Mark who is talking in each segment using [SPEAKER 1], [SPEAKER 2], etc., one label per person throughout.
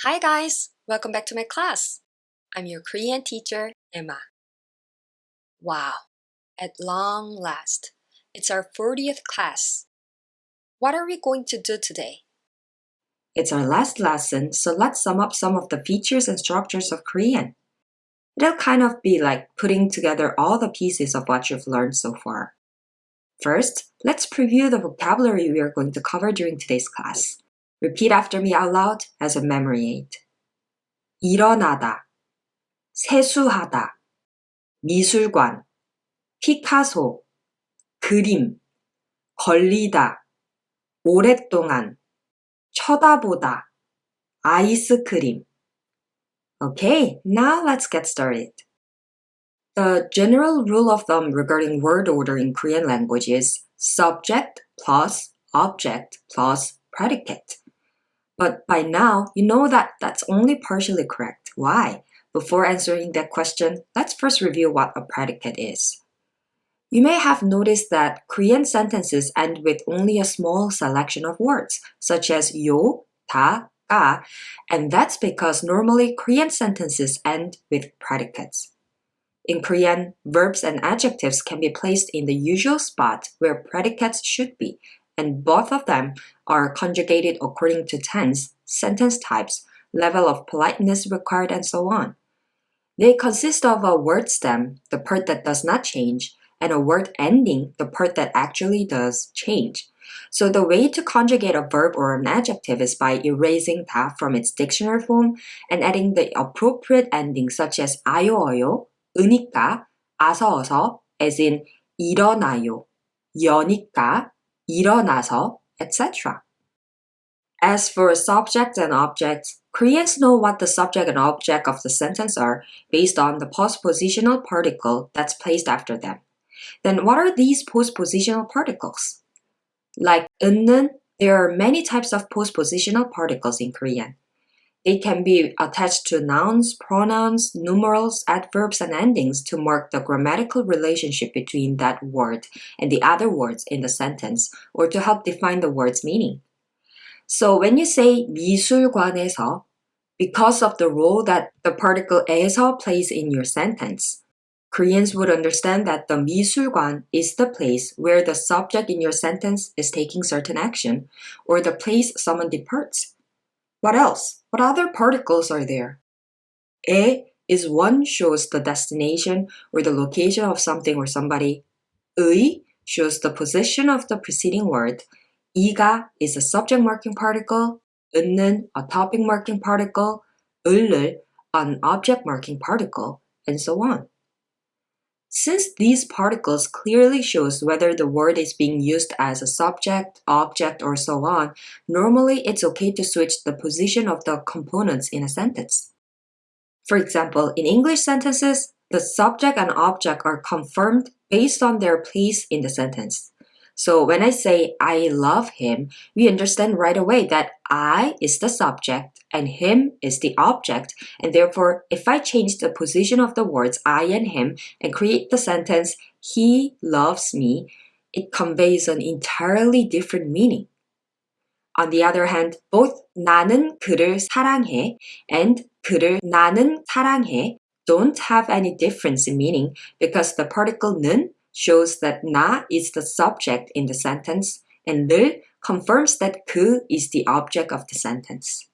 [SPEAKER 1] Hi guys! Welcome back to my class. I'm your Korean teacher, Emma. Wow, at long last, it's our 40th class. What are we going to do today?
[SPEAKER 2] It's our last lesson, so let's sum up some of the features and structures of Korean. It'll kind of be like putting together all the pieces of what you've learned so far. First, let's preview the vocabulary we are going to cover during today's class. Repeat after me out loud as a memory aid. 일어나다, 세수하다, 미술관, 피카소, 그림, 걸리다, 오랫동안, 쳐다보다, 아이스크림. Okay, now let's get started. The general rule of thumb regarding word order in Korean language is subject plus object plus predicate. But by now, you know that that's only partially correct. Why? Before answering that question, let's first review what a predicate is. You may have noticed that Korean sentences end with only a small selection of words, such as 요, 다, 가, and that's because normally Korean sentences end with predicates. In Korean, verbs and adjectives can be placed in the usual spot where predicates should be, and both of them are conjugated according to tense, sentence types, level of politeness required, and so on. They consist of a word stem, the part that does not change, and a word ending, the part that actually does change. So the way to conjugate a verb or an adjective is by erasing 다 from its dictionary form and adding the appropriate endings such as 아요, 어요, 으니까, 아서, 어서, as in 일어나요, 여니까, 일어나서, etc. As for subject and objects, Koreans know what the subject and object of the sentence are based on the postpositional particle that's placed after them. Then what are these postpositional particles? Like 은는, there are many types of postpositional particles in Korean. They can be attached to nouns, pronouns, numerals, adverbs, and endings to mark the grammatical relationship between that word and the other words in the sentence, or to help define the word's meaning. So when you say 미술관에서, because of the role that the particle 에서 plays in your sentence, Koreans would understand that the 미술관 is the place where the subject in your sentence is taking certain action, or the place someone departs. What else? What other particles are there? 에 is one shows the destination or the location of something or somebody. 의 shows the position of the preceding word. 이가 is a subject marking particle. 은는 a topic marking particle. 을을 an object marking particle, and so on. Since these particles clearly shows whether the word is being used as a subject, object, or so on, normally it's okay to switch the position of the components in a sentence. For example, in English sentences, the subject and object are confirmed based on their place in the sentence. So when I say I love him, we understand right away that I is the subject and him is the object, and therefore if I change the position of the words I and him and create the sentence he loves me, it conveys an entirely different meaning. On the other hand, both 나는 그를 사랑해 and 그를 나는 사랑해 don't have any difference in meaning because the particle 는 shows that 나 is the subject in the sentence and 늘 confirms that 그 is the object of the sentence.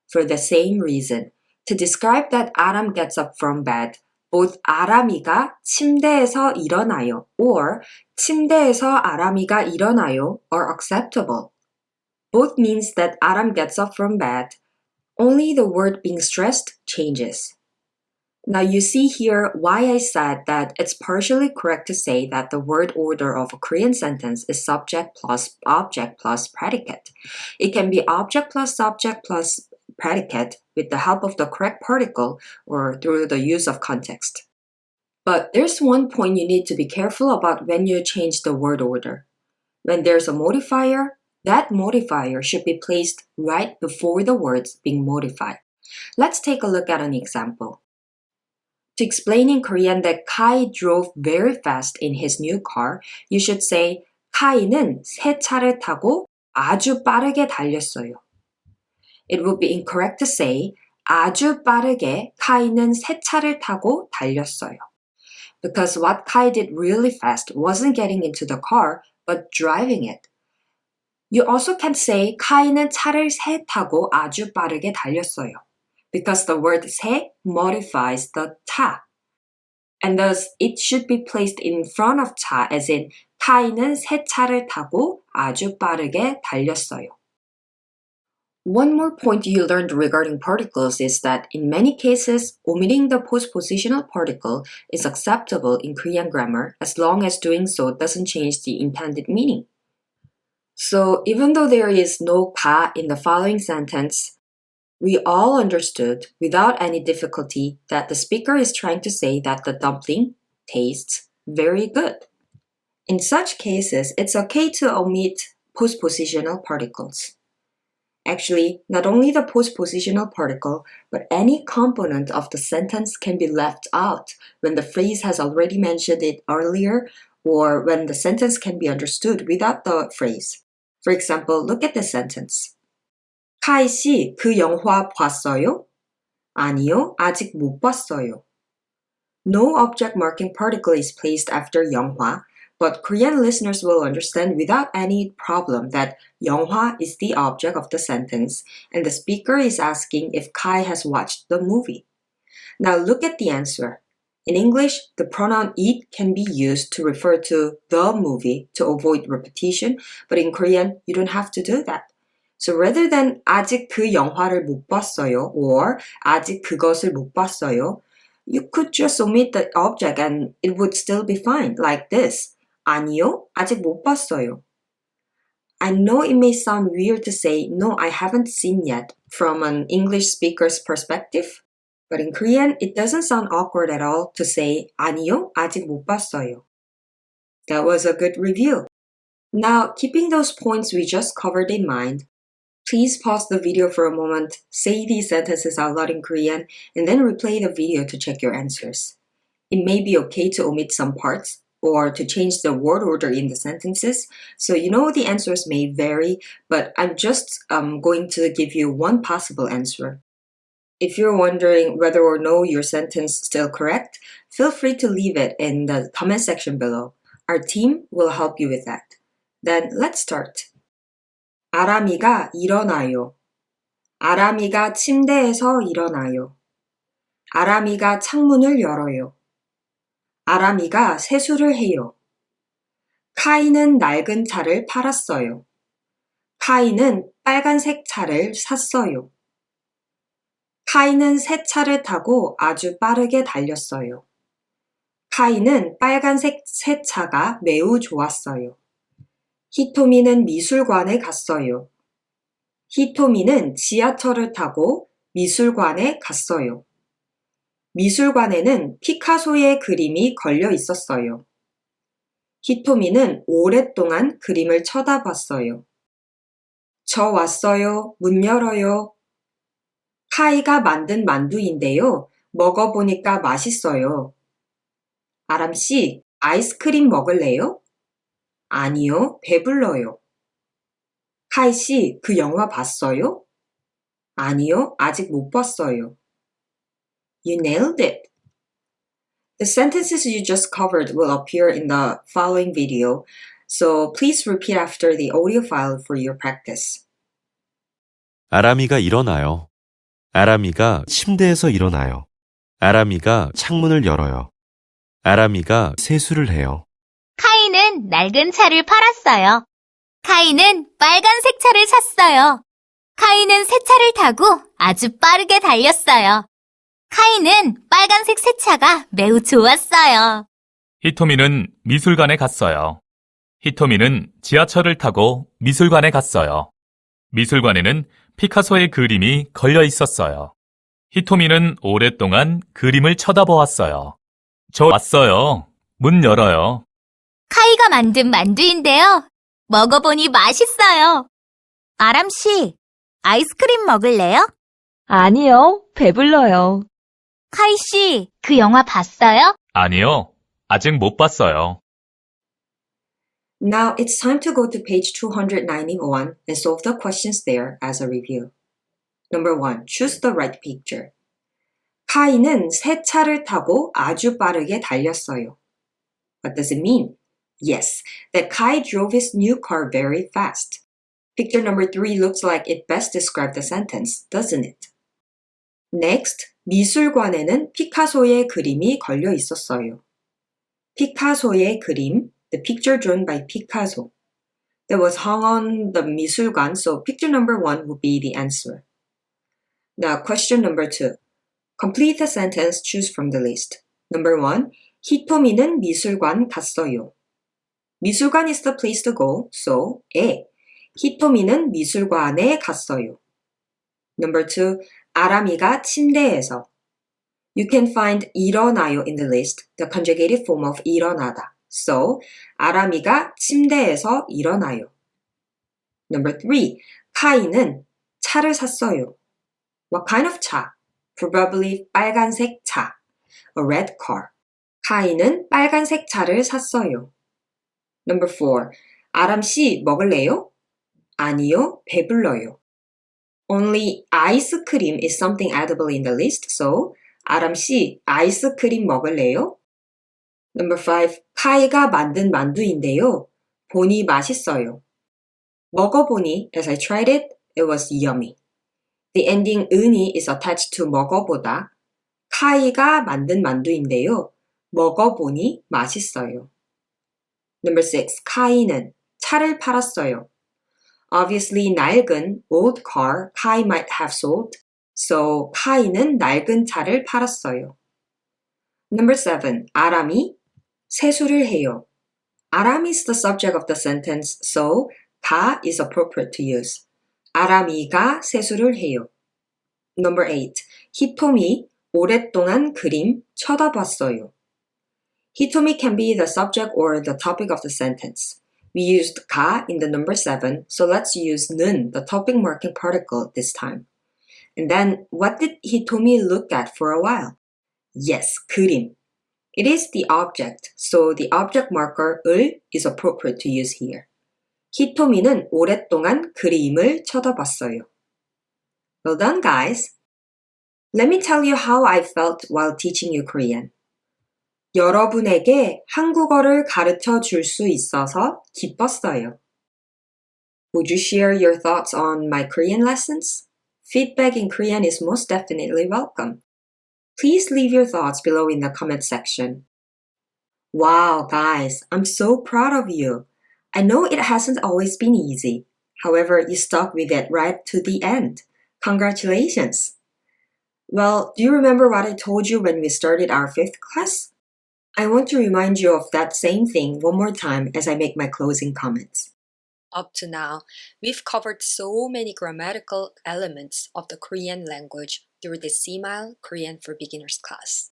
[SPEAKER 2] For the same reason, to describe that Aram gets up from bed, both 아람이가 침대에서 일어나요 or 침대에서 아람이가 일어나요 are acceptable. Both means that Aram gets up from bed, only the word being stressed changes. Now you see here why I said that it's partially correct to say that the word order of a Korean sentence is subject plus object plus predicate. It can be object plus subject plus predicate with the help of the correct particle or through the use of context. But there's one point you need to be careful about when you change the word order. When there's a modifier, that modifier should be placed right before the words being modified. Let's take a look at an example. To explain in Korean that Kai drove very fast in his new car, you should say 카이는 새 차를 타고 아주 빠르게 달렸어요. it would be incorrect to say 아주 빠르게 카이는 새 차를 타고 달렸어요. Because what Kai did really fast wasn't getting into the car, but driving it. You also can say 카이는 차를 새 타고 아주 빠르게 달렸어요. Because the word 새 modifies the 차. And thus it should be placed in front of 차 as in 카이는 새 차를 타고 아주 빠르게 달렸어요. One more point you learned regarding particles is that in many cases, omitting the postpositional particle is acceptable in Korean grammar as long as doing so doesn't change the intended meaning. So even though there is no 가 in the following sentence, we all understood without any difficulty that the speaker is trying to say that the dumpling tastes very good. In such cases, it's okay to omit postpositional particles. Actually, not only the postpositional particle, but any component of the sentence can be left out when the phrase has already mentioned it earlier or when the sentence can be understood without the phrase. For example, look at this sentence. 카이 씨, 그 영화 봤어요? 아니요, 아직 못 봤어요. No object marking particle is placed after 영화, but Korean listeners will understand without any problem that 영화 is the object of the sentence and the speaker is asking if Kai has watched the movie. Now look at the answer. In English, the pronoun it can be used to refer to the movie to avoid repetition, but in Korean, you don't have to do that. So rather than 아직 그 영화를 못 봤어요 or 아직 그것을 못 봤어요, you could just omit the object and it would still be fine, like this. 아니요, 아직 못 봤어요. I know it may sound weird to say, no, I haven't seen yet from an English speaker's perspective, but in Korean, it doesn't sound awkward at all to say, 아니요, 아직 못 봤어요. That was a good review. Now, keeping those points we just covered in mind, please pause the video for a moment, say these sentences out loud in Korean, and then replay the video to check your answers. It may be okay to omit some parts, or to change the word order in the sentences. So you know the answers may vary, but I'm just going to give you one possible answer. If you're wondering whether or no your sentence is still correct, feel free to leave it in the comment section below. Our team will help you with that. Then let's start. 아람이가 일어나요. 아람이가 침대에서 일어나요. 아람이가 창문을 열어요. 아람이가 세수를 해요. 카이는 낡은 차를 팔았어요. 카이는 빨간색 차를 샀어요. 카이는 새 차를 타고 아주 빠르게 달렸어요. 카이는 빨간색 새 차가 매우 좋았어요. 히토미는 미술관에 갔어요. 히토미는 지하철을 타고 미술관에 갔어요. 미술관에는 피카소의 그림이 걸려 있었어요. 히토미는 오랫동안 그림을 쳐다봤어요. 저 왔어요. 문 열어요. 카이가 만든 만두인데요. 먹어보니까 맛있어요. 아람씨, 아이스크림 먹을래요? 아니요, 배불러요. 카이씨, 그 영화 봤어요? 아니요, 아직 못 봤어요. You nailed it! The sentences you just covered will appear in the following video, so please repeat after the audio file for your practice.
[SPEAKER 3] 아람이가 일어나요. 아람이가 침대에서 일어나요. 아람이가 창문을 열어요. 아람이가 세수를 해요.
[SPEAKER 4] 카이는 낡은 차를 팔았어요. 카이는 빨간색 차를 샀어요. 카이는 새 차를 타고 아주 빠르게 달렸어요. 카이는 빨간색 새 차가 매우 좋았어요.
[SPEAKER 5] 히토미는 미술관에 갔어요. 히토미는 지하철을 타고 미술관에 갔어요. 미술관에는 피카소의 그림이 걸려 있었어요. 히토미는 오랫동안 그림을 쳐다보았어요. 저 왔어요. 문 열어요.
[SPEAKER 4] 카이가 만든 만두인데요. 먹어보니 맛있어요. 아람씨, 아이스크림 먹을래요?
[SPEAKER 6] 아니요, 배불러요.
[SPEAKER 4] 카이씨, 그 영화 봤어요?
[SPEAKER 5] 아니요, 아직 못 봤어요.
[SPEAKER 2] Now it's time to go to page 291 and solve the questions there as a review. Number 1. Choose the right picture. 카이는 새 차를 타고 아주 빠르게 달렸어요. What does it mean? Yes, that Kai drove his new car very fast. Picture number 3 looks like it best describes the sentence, doesn't it? Next, 미술관에는 피카소의 그림이 걸려 있었어요. 피카소의 그림, the picture drawn by Picasso, that was hung on the 미술관, so picture number 1 would be the answer. Now, question number 2. Complete the sentence, choose from the list. Number 1. 히토미는 미술관 갔어요. 미술관 is the place to go, so A. 히토미는 미술관에 갔어요. Number 2. 아람이가 침대에서. You can find 일어나요 in the list, the conjugated form of 일어나다. So, 아람이가 침대에서 일어나요. Number 3. 카이는 차를 샀어요. What kind of 차? Probably 빨간색 차, a red car. 카이는 빨간색 차를 샀어요. Number 4. 아람씨 먹을래요? 아니요, 배불러요. Only 아이스크림 is something edible in the list, so 아람씨 아이스크림 먹을래요? Number 5. 카이가 만든 만두인데요. 보니 맛있어요. 먹어보니, as I tried it, it was yummy. The ending 은이 is attached to 먹어보다. 카이가 만든 만두인데요. 먹어보니 맛있어요. Number 6. 카이는 차를 팔았어요. Obviously, 낡은 old car Kai might have sold. So, 카이는 낡은 차를 팔았어요. Number 7. 아람이 세수를 해요. 아람 is the subject of the sentence, so 가 is appropriate to use. 아람이가 세수를 해요. Number 8. 히토미 오랫동안 그림 쳐다봤어요. 히토미 can be the subject or the topic of the sentence. We used 가 in the number 7, so let's use 는, the topic marking particle this time. And then, what did Hitomi look at for a while? Yes, 그림. It is the object, so the object marker 을 is appropriate to use here. 히토미는 오랫동안 그림을 쳐다봤어요. Well done, guys. Let me tell you how I felt while teaching you Korean. 여러분에게 한국어를 가르쳐 줄 수 있어서 기뻤어요. Would you share your thoughts on my Korean lessons? Feedback in Korean is most definitely welcome. Please leave your thoughts below in the comment section. Wow, guys, I'm so proud of you. I know it hasn't always been easy. However, you stuck with it right to the end. Congratulations! Well, do you remember what I told you when we started our 5th class? I want to remind you of that same thing one more time as I make my closing comments.
[SPEAKER 1] Up to now, we've covered so many grammatical elements of the Korean language through the seemile Korean for Beginners class.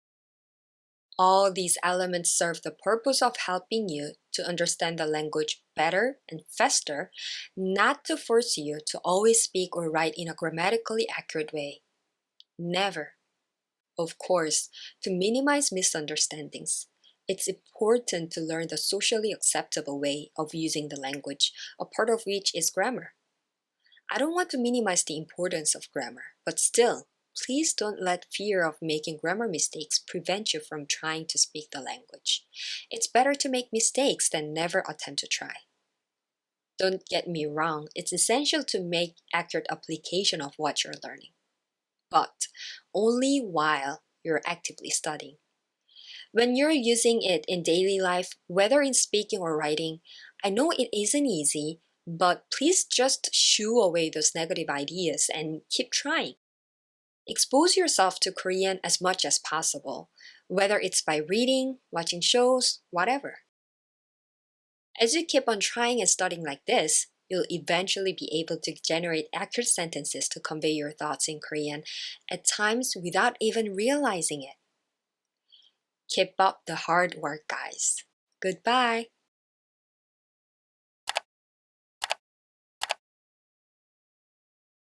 [SPEAKER 1] All these elements serve the purpose of helping you to understand the language better and faster, not to force you to always speak or write in a grammatically accurate way. Never. Of course, to minimize misunderstandings, it's important to learn the socially acceptable way of using the language, a part of which is grammar. I don't want to minimize the importance of grammar, but still, please don't let fear of making grammar mistakes prevent you from trying to speak the language. It's better to make mistakes than never attempt to try. Don't get me wrong, it's essential to make accurate application of what you're learning, but only while you're actively studying. When you're using it in daily life, whether in speaking or writing, I know it isn't easy, but please just shoo away those negative ideas and keep trying. Expose yourself to Korean as much as possible, whether it's by reading, watching shows, whatever. As you keep on trying and studying like this, you'll eventually be able to generate accurate sentences to convey your thoughts in Korean, at times without even realizing it. Keep up the hard work, guys. Goodbye.